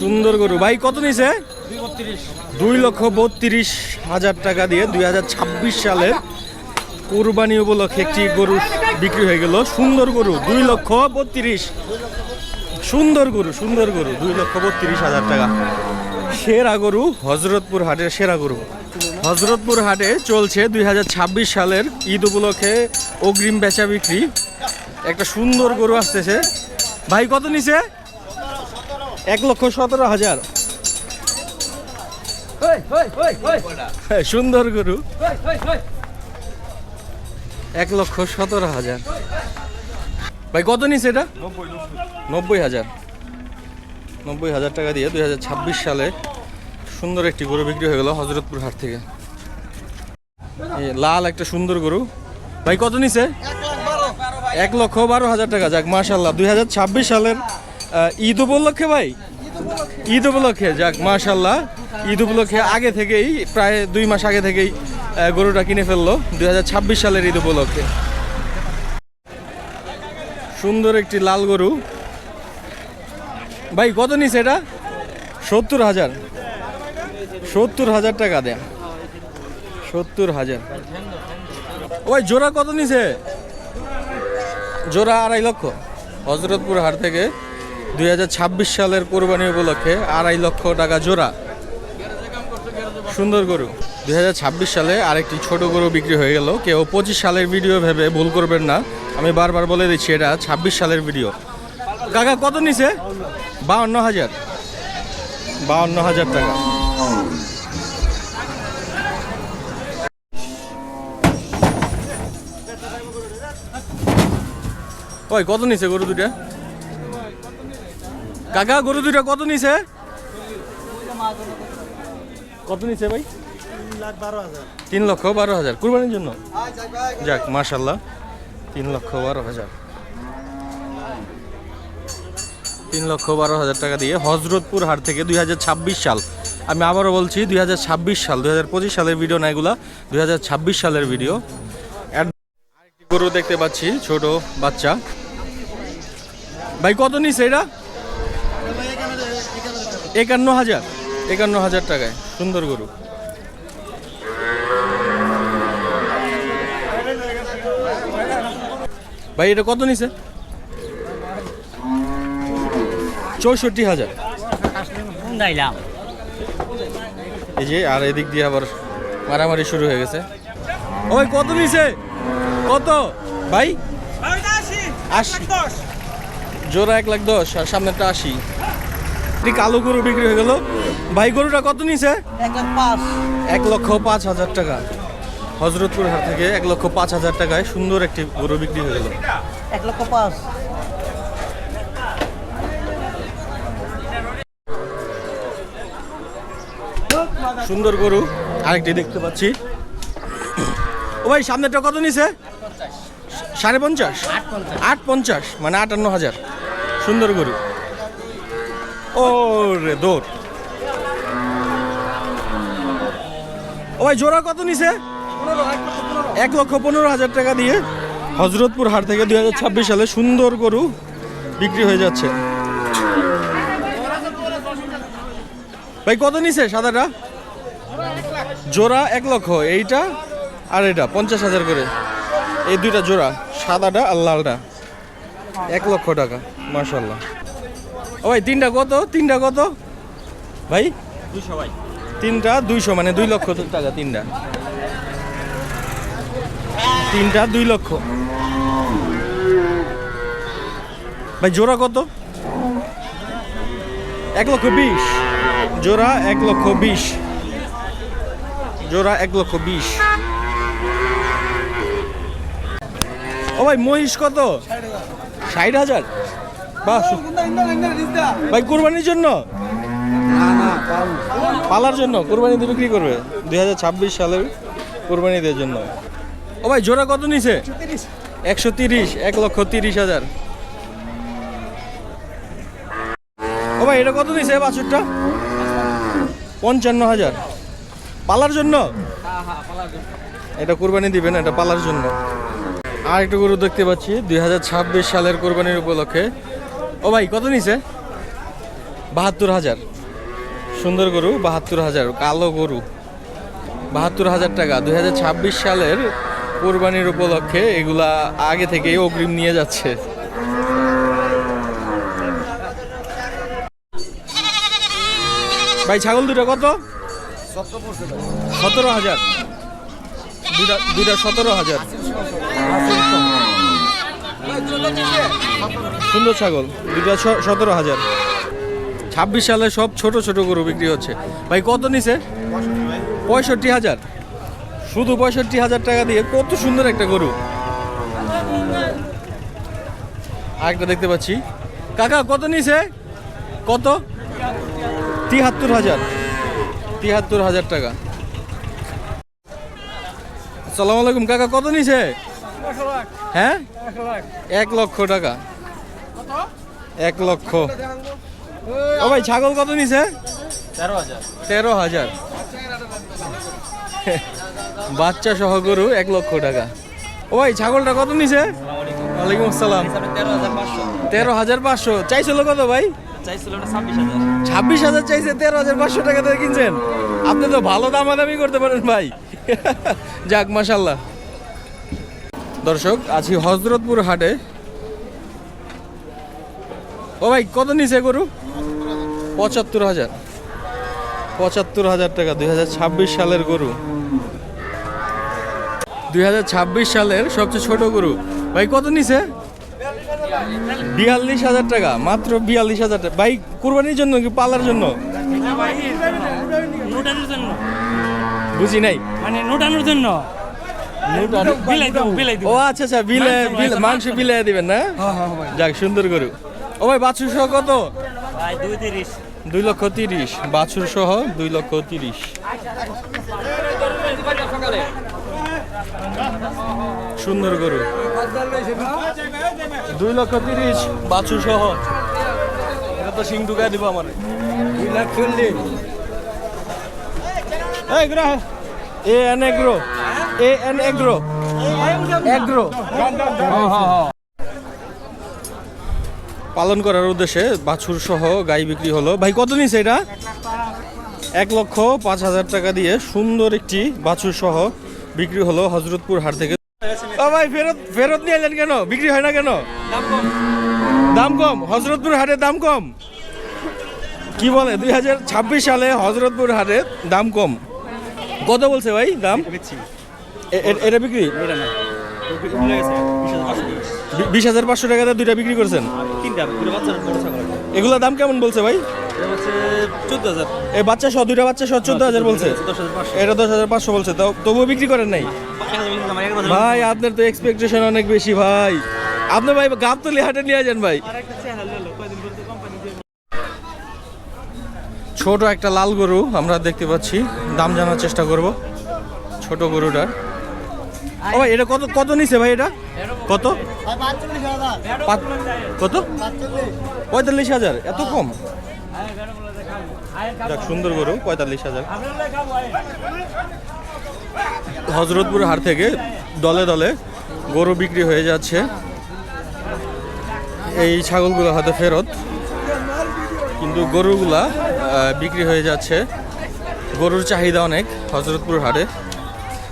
সুন্দর গরু ভাই কত নিছে? 2,32,000 টাকা দিয়ে 2026 সালের কুরবানি উপলক্ষে একটি গরু বিক্রি হয়ে গেল। সুন্দর গরু 2,32,000। সুন্দর গরু 2,32,000 টাকা। সেরা গরু হজরতপুর হাটের সেরা গরু। হজরতপুর হাটে চলছে 2026 সালের ঈদ উপলক্ষে অগ্রিম বেচা বিক্রি। একটা সুন্দর গরু আসতেছে ভাই কত নিছে? 1,17,000। সুন্দর গরু 1,17,000। ভাই কত নিছে এটা? 90,000 টাকা দিয়ে 2026 সালে সুন্দর একটি গরু বিক্রি হয়ে গেল হজরতপুর হাট থেকে। লাল একটা সুন্দর গরু ভাই কত নিছে? 1,12,000 টাকা। যাক মাশাআল্লাহ 2026 সালের ঈদ উপলক্ষে ভাই, ঈদ উপলক্ষে যাক মাশাআল্লাহ ঈদ উপলক্ষে আগে থেকেই প্রায় 2 মাস আগে থেকেই গরুটা কিনে ফেললো 2026 সালের ঈদ উপলক্ষে। সুন্দর একটি লাল গরু ভাই কত নিছে এটা? 70,000 টাকা দেন। 70,000। ওই জোড়া কত নিছে? জোড়া 2.5 লক্ষ। হজরতপুর হাট থেকে 2026 সালের কোরবানি উপলক্ষে 2.5 লক্ষ টাকা জোড়া। সুন্দর গরু। 2026 সালে আরেকটি ছোট গরু বিক্রি হয়ে গেল। কেউ 25 সালের ভিডিও ভেবে ভুল করবেন না, আমি বারবার বলে দিচ্ছি এটা 26 সালের ভিডিও। কাকা কত নিছে? 52,000 টাকা। ওই কত নিছে গরু দুটা? কাকা গরু দুটা কত নিছে? কত নিছে ভাই? 3,12,000 কুরবানির জন্য। যাক মাশাআল্লাহ 3,12,000। 3,12,000 টাকা দিয়ে হজরতপুর হাট থেকে 2026 সাল, আমি আবারও বলছি 2026 সাল, 2025 সালের ভিডিও না এগুলা, 2026 সালের ভিডিও। আরেকটি গরু দেখতে পাচ্ছি ছোট বাচ্চা ভাই কত নিছে এটা? 51,000 টাকায় সুন্দর গরু। ভাই এটা কত নিছে? 64,000। এই যে আর এদিক দিয়ে আবার মারামারি শুরু হয়ে গেছে। ওই কত নিছে? কত ভাই? 80। জোড়া 1,10,000 আর সামনেটা 80। কালো গরু বিক্রি হয়ে গেল ভাই। গরুটা কত নিছে? 1,05,000 টাকা। হজরতপুর হাট থেকে 1,05,000 টাকায় সুন্দর একটি গরু বিক্রি হয়ে গেল। 1,05,000। সুন্দর গরু আরেকটি দেখতে পাচ্ছি। ও ভাই সামনেটা কত নিছে? 50,500। 850 মানে 58,000। সুন্দর গরু। ও রে দৌড়। ও ভাই জোড়া কত নিছে? 1,15,000 টাকা দিয়ে হজরতপুর হাট থেকে 2026 সালে সুন্দর গরু বিক্রি হয়ে যাচ্ছে। ভাই কত নিছে সাদাটা? জোড়া 1 লক্ষ। এইটা আর এটা 50,000 করে। এই দুইটা জোড়া, সাদাটা আর লালটা 1 লক্ষ টাকা। মাশাআল্লাহ। ও ভাই তিনটা কত? তিনটা কত ভাই? 200 ভাই। তিনটা 200 মানে 2 লক্ষ টাকা। তিনটা 2 লক্ষ। ভাই জোড়া কত? 1,20,000। জোড়া 1,20,000। জোড়া 1,20,000। ও ভাই মহিষ কত? 60,000। বাহ ভাই কুরবানির জন্য? পালার জন্য কুরবানিতে বিক্রি করবে 2026 সালের কুরবানিদের জন্য। ও ভাই জোড়া কত নিছে? 130। 1,30,000। ও ভাই এটা কত নিছে বাছুরটা? 55,000। পালার জন্য? এটা কুরবানি দিবেন, এটা পালার জন্য। আর একটা গরু দেখতে পাচ্ছি 2026 সালের কোরবানির উপলক্ষে। ও ভাই কত নিছে? 72,000। সুন্দর গরু 72,000, কালো গরু 72,000 টাকা। 2026 সালের কোরবানির উপলক্ষে এগুলা আগে থেকেই অগ্রিম নিয়ে যাচ্ছে। ভাই ছাগল দুটো কত? 17,000। দুইটা 17,000। সুন্দর ছাগল দুইটা 17,000। 26 সালে সব ছোট ছোট গরু বিক্রি হচ্ছে। ভাই কত নিছে? 65,000। শুধু 65,000 টাকা দিয়ে কত সুন্দর একটা গরু। আরেকটা দেখতে পাচ্ছি। কাকা কত নিছে? কত? 73,000। 73,000 টাকা। আসসালামু আলাইকুম কাকা, কত নিছে? হ্যাঁ 1 লক্ষ টাকা। 1 লক্ষ। ও ভাই ছাগল কত নিছে? 13,000। বাচ্চা সহ গরু 1 লক্ষ টাকা। ও ভাই ছাগলটা কত নিছে? ওয়ালাইকুম আসসালাম। 13,500। চাইছিল কত ভাই? 26,000 চাইছে, 13,500 টাকা দিয়ে কিনছেন। আপনি তো ভালো দামাদামি করতে পারেন ভাই। যাক মাশাল্লাহ। দর্শক আছি হযরতপুর হাটে। ও ভাই কত নিছে গরু? 75,000। 75,000 টাকা। 2026 সালের গরু। 2026 সালের সবচেয়ে ছোট গরু। ভাই কত নিছে? 42,000 টাকা। মাত্র 42,000 টাকা। ভাই কুরবানির জন্য কি পালার জন্য? বুঝি নাই। মানে নোটানোর জন্য ও আচ্ছা আচ্ছা, বিলে মাংস বিলে দিবেন না? যাক সুন্দর গরু। ও ভাই বাছুর সহ কত? 2,30,000। বাছুর সহ 2,30,000। সুন্দর গরু 2,30,000 বাছুর সহ। এটা তো সিং ঢুকাই দিব আমার। 2,40,000। N agro. পালন করার উদ্দেশ্যে বাছুর সহ গাই বিক্রি হলো। ভাই কত নিছে এটা? 1,05,000 টাকা দিয়ে সুন্দর একটি বাছুর সহ বিক্রি হলো হযরতপুর হাট থেকে। ও ভাই ফেরত নিয়ে এলেন কেন? বিক্রি হয় না কেন? দাম কম। হযরতপুর হাটে দাম কম। কি বলে 2026 সালে হযরতপুর হাটে দাম কম। কত বলছে ভাই দাম? এটা বিক্রি 20,500 টাকাতে দুইটা বিক্রি করছেন। এগুলা দাম কেমন বলছে ভাই? 14,000। এই বাচ্চা সহ দুইটা বাচ্চা সহ 14,000 বলছে। এটা 10,500 বলছে। তবুও বিক্রি করেন নাই ভাই? আপনার তো এক্সপেকটেশন অনেক বেশি ভাই। আপনি ভাই গাবতলী হাটে নিয়ে যান ভাই। ছোট একটা লাল গরু আমরা দেখতে পাচ্ছি। দাম জানার চেষ্টা করব ছোট গরুটার। ও ভাই এটা কত নিছে ভাই? এটা কত? কত? 45,000। এত কম? যাক সুন্দর গরু 45,000। হযরতপুর হাট থেকে দলে দলে গরু বিক্রি হয়ে যাচ্ছে। এই ছাগলগুলো হয়তো ফেরত, কিন্তু গরুগুলা বিক্রি হয়ে যাচ্ছে। গরুর চাহিদা অনেক হযরতপুর হাটে।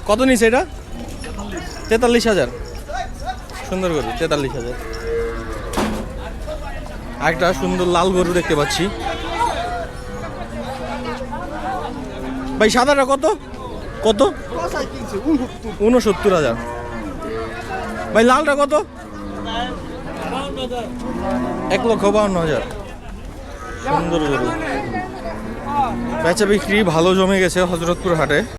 কত নিছে এটা? 43,000। সুন্দর গরু 43,000। একটা সুন্দর লাল গরু দেখতে পাচ্ছি। ভাই সাদাটা কত? কত? 69,000। ভাই লালটা কত? 1,52,000। সুন্দর গরু। বেচা বিক্রি ভালো জমে গেছে হযরতপুর হাটে।